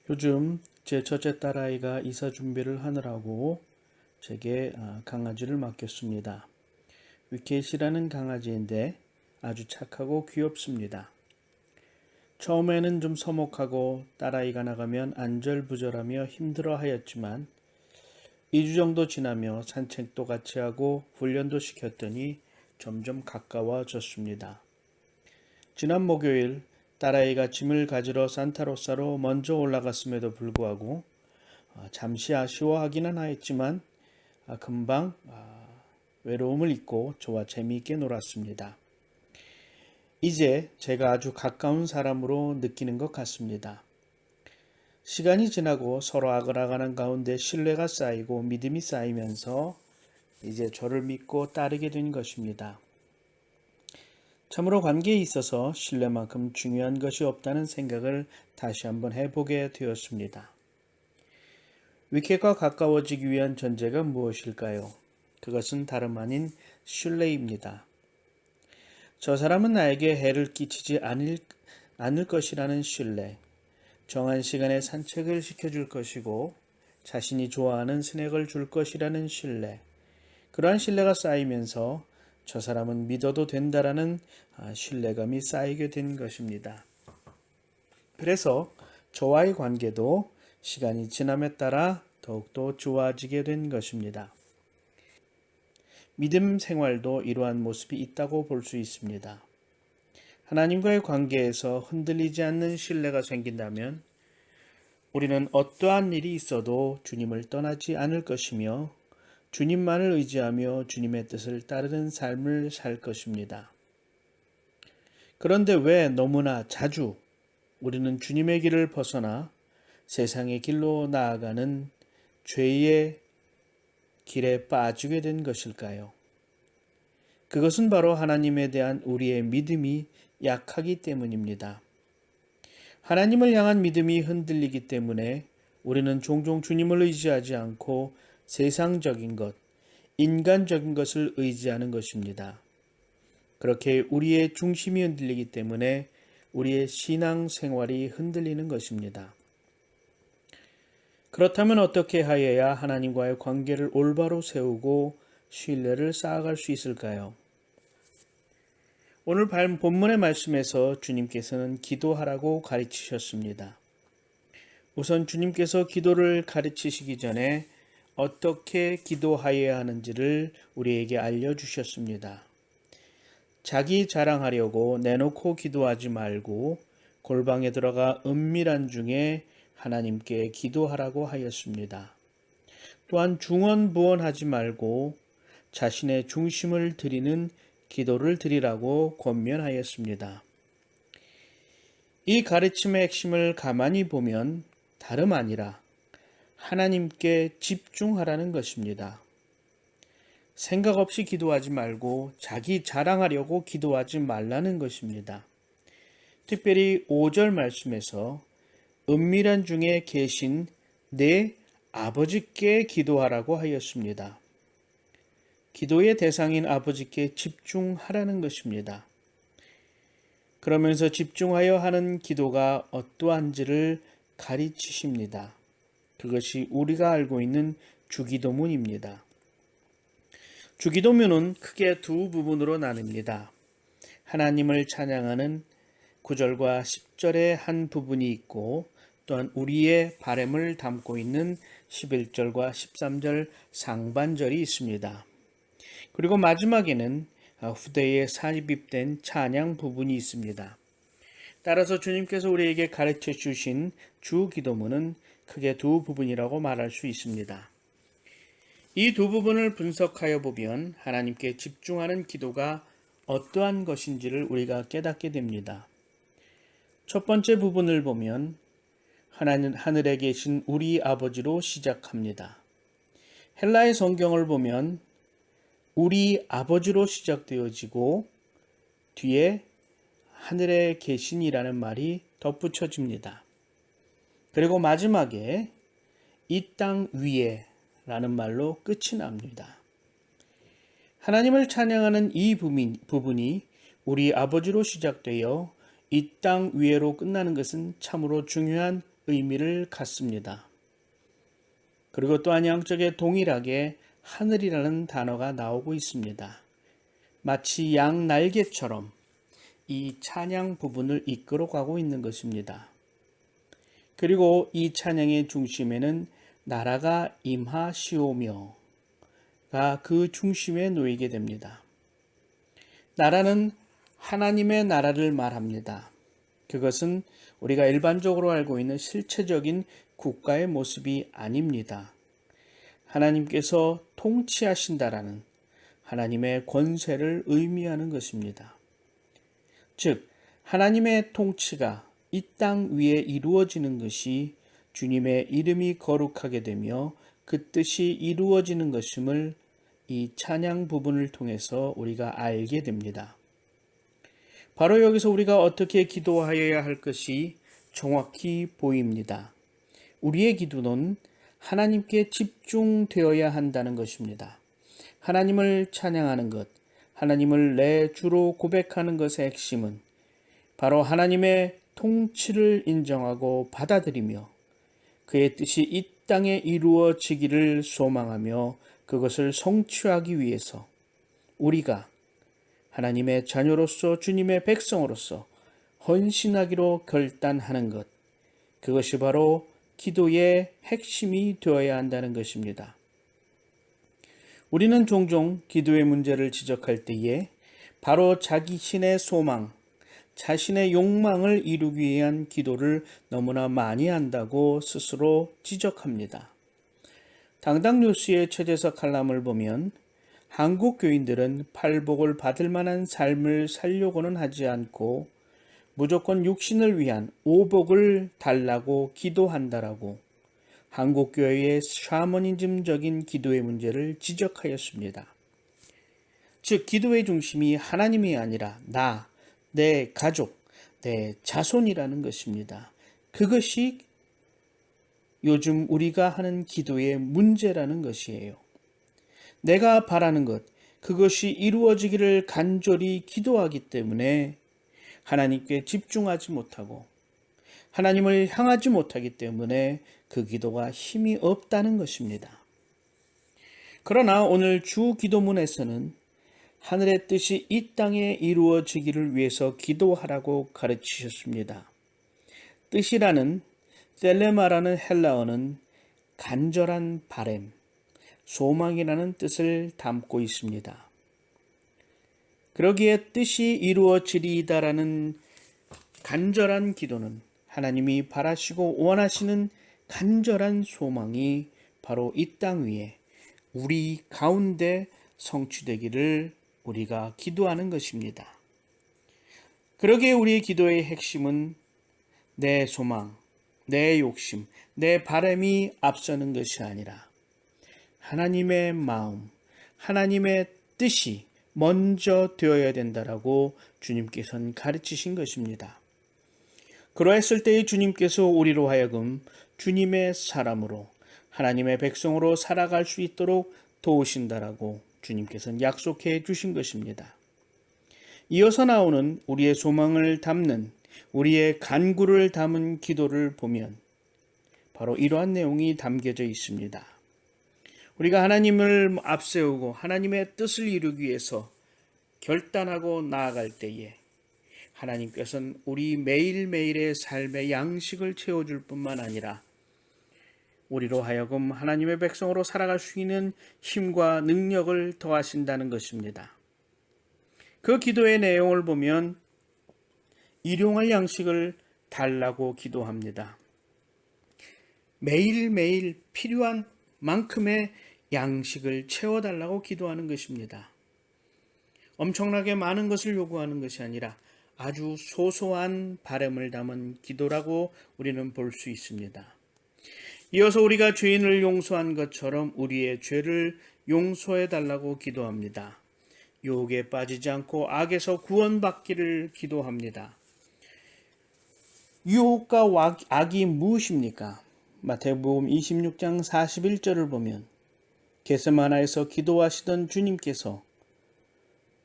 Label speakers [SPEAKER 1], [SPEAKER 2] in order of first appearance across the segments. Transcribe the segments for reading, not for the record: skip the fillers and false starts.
[SPEAKER 1] 요즘 제 첫째 딸아이가 이사 준비를 하느라고 제게 강아지를 맡겼습니다. 위켓이라는 강아지인데 아주 착하고 귀엽습니다. 처음에는 좀 서먹하고 딸아이가 나가면 안절부절하며 힘들어 하였지만 2주 정도 지나며 산책도 같이 하고 훈련도 시켰더니 점점 가까워졌습니다. 지난 목요일 딸아이가 짐을 가지러 산타로사로 먼저 올라갔음에도 불구하고 잠시 아쉬워하기는 하였지만 금방 외로움을 잊고 저와 재미있게 놀았습니다. 이제 제가 아주 가까운 사람으로 느끼는 것 같습니다. 시간이 지나고 서로 알아가는 가운데 신뢰가 쌓이고 믿음이 쌓이면서 이제 저를 믿고 따르게 된 것입니다. 참으로 관계에 있어서 신뢰만큼 중요한 것이 없다는 생각을 다시 한번 해보게 되었습니다. 위켓과 가까워지기 위한 전제가 무엇일까요? 그것은 다름 아닌 신뢰입니다. 저 사람은 나에게 해를 끼치지 않을 것이라는 신뢰, 정한 시간에 산책을 시켜줄 것이고 자신이 좋아하는 스낵을 줄 것이라는 신뢰, 그러한 신뢰가 쌓이면서 저 사람은 믿어도 된다라는 신뢰감이 쌓이게 된 것입니다. 그래서 저와의 관계도 시간이 지남에 따라 더욱더 좋아지게 된 것입니다. 믿음 생활도 이러한 모습이 있다고 볼 수 있습니다. 하나님과의 관계에서 흔들리지 않는 신뢰가 생긴다면 우리는 어떠한 일이 있어도 주님을 떠나지 않을 것이며 주님만을 의지하며 주님의 뜻을 따르는 삶을 살 것입니다. 그런데 왜 너무나 자주 우리는 주님의 길을 벗어나 세상의 길로 나아가는 죄의 길에 빠지게 된 것일까요? 그것은 바로 하나님에 대한 우리의 믿음이 약하기 때문입니다. 하나님을 향한 믿음이 흔들리기 때문에 우리는 종종 주님을 의지하지 않고 세상적인 것, 인간적인 것을 의지하는 것입니다. 그렇게 우리의 중심이 흔들리기 때문에 우리의 신앙 생활이 흔들리는 것입니다. 그렇다면 어떻게 하여야 하나님과의 관계를 올바로 세우고 신뢰를 쌓아갈 수 있을까요? 오늘 본문의 말씀에서 주님께서는 기도하라고 가르치셨습니다. 우선 주님께서 기도를 가르치시기 전에 어떻게 기도하여야 하는지를 우리에게 알려주셨습니다. 자기 자랑하려고 내놓고 기도하지 말고 골방에 들어가 은밀한 중에 하나님께 기도하라고 하였습니다. 또한 중언부언하지 말고 자신의 중심을 드리는 기도를 드리라고 권면하였습니다. 이 가르침의 핵심을 가만히 보면 다름 아니라 하나님께 집중하라는 것입니다. 생각 없이 기도하지 말고 자기 자랑하려고 기도하지 말라는 것입니다. 특별히 5절 말씀에서 은밀한 중에 계신 내 아버지께 기도하라고 하였습니다. 기도의 대상인 아버지께 집중하라는 것입니다. 그러면서 집중하여 하는 기도가 어떠한지를 가르치십니다. 그것이 우리가 알고 있는 주기도문입니다. 주기도문은 크게 두 부분으로 나뉩니다. 하나님을 찬양하는 9절과 10절의 한 부분이 있고 또한 우리의 바램을 담고 있는 11절과 13절 상반절이 있습니다. 그리고 마지막에는 후대에 삽입된 찬양 부분이 있습니다. 따라서 주님께서 우리에게 가르쳐 주신 주기도문은 크게 두 부분이라고 말할 수 있습니다. 이 두 부분을 분석하여 보면 하나님께 집중하는 기도가 어떠한 것인지를 우리가 깨닫게 됩니다. 첫 번째 부분을 보면 하나님 하늘에 계신 우리 아버지로 시작합니다. 헬라의 성경을 보면 우리 아버지로 시작되어지고 뒤에 하늘에 계신이라는 말이 덧붙여집니다. 그리고 마지막에 이 땅 위에 라는 말로 끝이 납니다. 하나님을 찬양하는 이 부분이 우리 아버지로 시작되어 이 땅 위에로 끝나는 것은 참으로 중요한 의미를 갖습니다. 그리고 또한 양쪽에 동일하게 하늘이라는 단어가 나오고 있습니다. 마치 양 날개처럼 이 찬양 부분을 이끌어가고 있는 것입니다. 그리고 이 찬양의 중심에는 나라가 임하시오며가 그 중심에 놓이게 됩니다. 나라는 하나님의 나라를 말합니다. 그것은 우리가 일반적으로 알고 있는 실체적인 국가의 모습이 아닙니다. 하나님께서 통치하신다라는 하나님의 권세를 의미하는 것입니다. 즉, 하나님의 통치가 이 땅 위에 이루어지는 것이 주님의 이름이 거룩하게 되며 그 뜻이 이루어지는 것임을 이 찬양 부분을 통해서 우리가 알게 됩니다. 바로 여기서 우리가 어떻게 기도하여야 할 것이 정확히 보입니다. 우리의 기도는 하나님께 집중되어야 한다는 것입니다. 하나님을 찬양하는 것, 하나님을 내 주로 고백하는 것의 핵심은 바로 하나님의 통치를 인정하고 받아들이며 그의 뜻이 이 땅에 이루어지기를 소망하며 그것을 성취하기 위해서 우리가 하나님의 자녀로서 주님의 백성으로서 헌신하기로 결단하는 것, 그것이 바로 기도의 핵심이 되어야 한다는 것입니다. 우리는 종종 기도의 문제를 지적할 때에 바로 자신의 소망, 자신의 욕망을 이루기 위한 기도를 너무나 많이 한다고 스스로 지적합니다. 당당뉴스의 최재석 칼럼을 보면 한국 교인들은 팔복을 받을 만한 삶을 살려고는 하지 않고 무조건 육신을 위한 오복을 달라고 기도한다라고 한국 교회의 샤머니즘적인 기도의 문제를 지적하였습니다. 즉 기도의 중심이 하나님이 아니라 나, 내 가족, 내 자손이라는 것입니다. 그것이 요즘 우리가 하는 기도의 문제라는 것이에요. 내가 바라는 것, 그것이 이루어지기를 간절히 기도하기 때문에 하나님께 집중하지 못하고 하나님을 향하지 못하기 때문에 그 기도가 힘이 없다는 것입니다. 그러나 오늘 주 기도문에서는 하늘의 뜻이 이 땅에 이루어지기를 위해서 기도하라고 가르치셨습니다. 뜻이라는 텔레마라는 헬라어는 간절한 바램, 소망이라는 뜻을 담고 있습니다. 그러기에 뜻이 이루어지리이다라는 간절한 기도는 하나님이 바라시고 원하시는 간절한 소망이 바로 이 땅 위에 우리 가운데 성취되기를 우리가 기도하는 것입니다. 그러기에 우리의 기도의 핵심은 내 소망, 내 욕심, 내 바람이 앞서는 것이 아니라 하나님의 마음, 하나님의 뜻이 먼저 되어야 된다라고 주님께서는 가르치신 것입니다. 그러했을 때의 주님께서 우리로 하여금 주님의 사람으로 하나님의 백성으로 살아갈 수 있도록 도우신다라고 주님께서는 약속해 주신 것입니다. 이어서 나오는 우리의 소망을 담는 우리의 간구를 담은 기도를 보면 바로 이러한 내용이 담겨져 있습니다. 우리가 하나님을 앞세우고 하나님의 뜻을 이루기 위해서 결단하고 나아갈 때에 하나님께서는 우리 매일매일의 삶의 양식을 채워줄 뿐만 아니라 우리로 하여금 하나님의 백성으로 살아갈 수 있는 힘과 능력을 더하신다는 것입니다. 그 기도의 내용을 보면 일용할 양식을 달라고 기도합니다. 매일매일 필요한 만큼의 양식을 채워달라고 기도하는 것입니다. 엄청나게 많은 것을 요구하는 것이 아니라 아주 소소한 바람을 담은 기도라고 우리는 볼 수 있습니다. 이어서 우리가 죄인을 용서한 것처럼 우리의 죄를 용서해 달라고 기도합니다. 유혹에 빠지지 않고 악에서 구원받기를 기도합니다. 유혹과 악이 무엇입니까? 마태복음 26장 41절을 보면 겟세마나에서 기도하시던 주님께서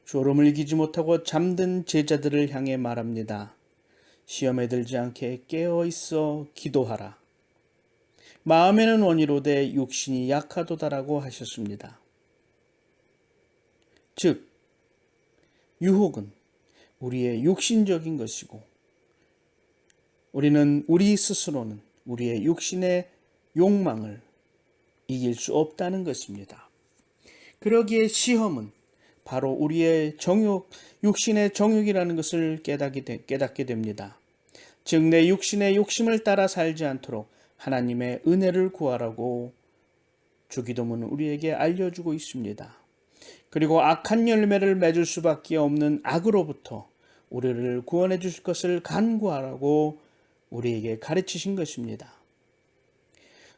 [SPEAKER 1] 졸음을 이기지 못하고 잠든 제자들을 향해 말합니다. 시험에 들지 않게 깨어 있어 기도하라. 마음에는 원이로되 육신이 약하도다라고 하셨습니다. 즉 유혹은 우리의 육신적인 것이고 우리는 우리 스스로는 우리의 육신의 욕망을 이길 수 없다는 것입니다. 그러기에 시험은 바로 우리의 정욕, 육신의 정욕이라는 것을 깨닫게 됩니다. 즉 내 육신의 욕심을 따라 살지 않도록 하나님의 은혜를 구하라고 주기도문은 우리에게 알려주고 있습니다. 그리고 악한 열매를 맺을 수밖에 없는 악으로부터 우리를 구원해 주실 것을 간구하라고 우리에게 가르치신 것입니다.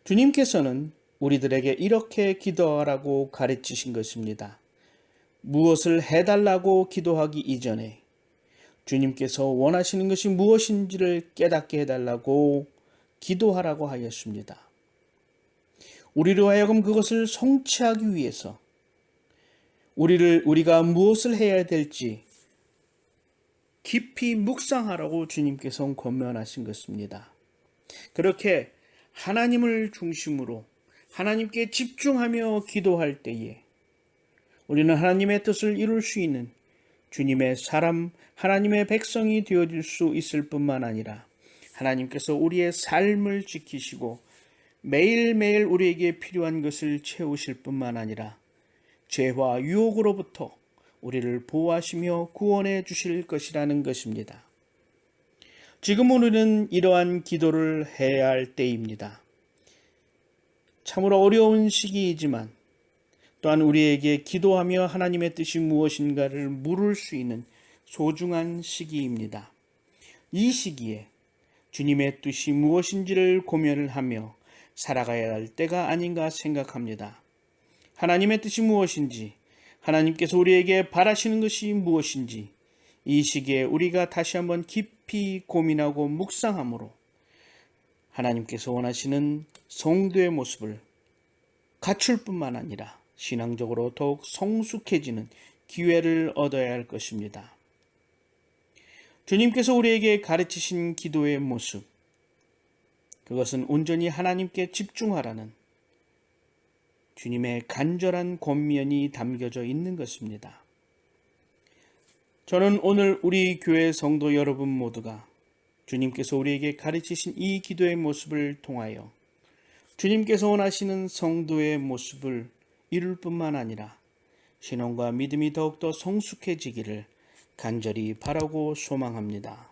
[SPEAKER 1] 주님께서는 우리들에게 이렇게 기도하라고 가르치신 것입니다. 무엇을 해달라고 기도하기 이전에 주님께서 원하시는 것이 무엇인지를 깨닫게 해달라고 기도하라고 하였습니다. 우리로 하여금 그것을 성취하기 위해서 우리가 무엇을 해야 될지 깊이 묵상하라고 주님께서 권면하신 것입니다. 그렇게 하나님을 중심으로 하나님께 집중하며 기도할 때에 우리는 하나님의 뜻을 이룰 수 있는 주님의 사람, 하나님의 백성이 되어질 수 있을 뿐만 아니라 하나님께서 우리의 삶을 지키시고 매일매일 우리에게 필요한 것을 채우실 뿐만 아니라 죄와 유혹으로부터 우리를 보호하시며 구원해 주실 것이라는 것입니다. 지금 우리는 이러한 기도를 해야 할 때입니다. 참으로 어려운 시기이지만 또한 우리에게 기도하며 하나님의 뜻이 무엇인가를 물을 수 있는 소중한 시기입니다. 이 시기에 주님의 뜻이 무엇인지를 고민을 하며 살아가야 할 때가 아닌가 생각합니다. 하나님의 뜻이 무엇인지, 하나님께서 우리에게 바라시는 것이 무엇인지 이 시기에 우리가 다시 한번 깊이 고민하고 묵상함으로 하나님께서 원하시는 성도의 모습을 갖출 뿐만 아니라 신앙적으로 더욱 성숙해지는 기회를 얻어야 할 것입니다. 주님께서 우리에게 가르치신 기도의 모습, 그것은 온전히 하나님께 집중하라는 주님의 간절한 권면이 담겨져 있는 것입니다. 저는 오늘 우리 교회 성도 여러분 모두가 주님께서 우리에게 가르치신 이 기도의 모습을 통하여 주님께서 원하시는 성도의 모습을 이룰 뿐만 아니라 신앙과 믿음이 더욱더 성숙해지기를 간절히 바라고 소망합니다.